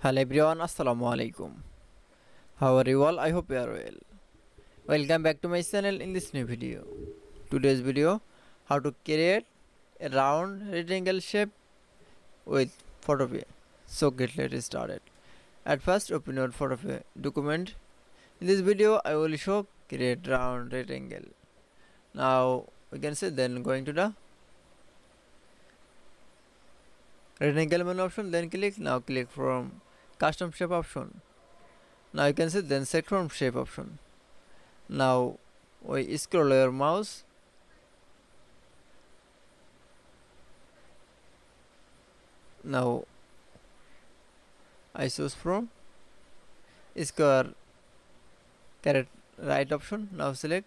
Hello everyone, Assalamu alaikum. How are you all? I hope you are well. Welcome back to my channel in this new video. Today's video, how to create a round rectangle shape with Photopea. So let's started. At first, open your Photopea document. In this video, I will show create round rectangle. Now we can say then going to the rectangle menu option, then click. Now click from custom shape option. Now you can see then select from shape option. Now we scroll your mouse. Now I choose from square caret right option. Now select.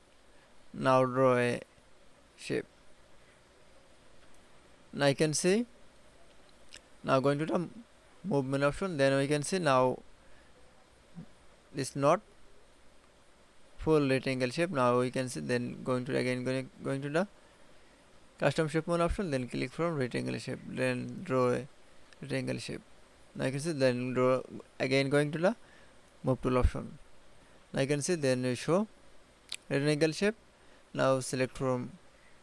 Now draw a shape. Now you can see. Now going to the movement option. Then we can see now this not full rectangle shape. Now we can see then going to again going to the custom shape mode option, then click from rectangle shape, then draw a rectangle shape. Now you can see then draw again going to the move tool option. Now you can see then you show rectangle shape. Now select from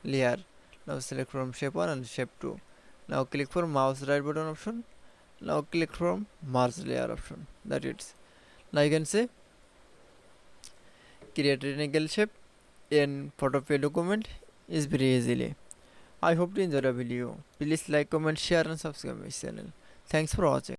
layer. Now select from shape 1 and shape 2. Now click for mouse right button option. Now click from merge layer option. That it. Now you can see create rectangle shape in Photopea document is very easily. I hope you enjoyed the video. Please like, comment, share and subscribe my channel. Thanks for watching.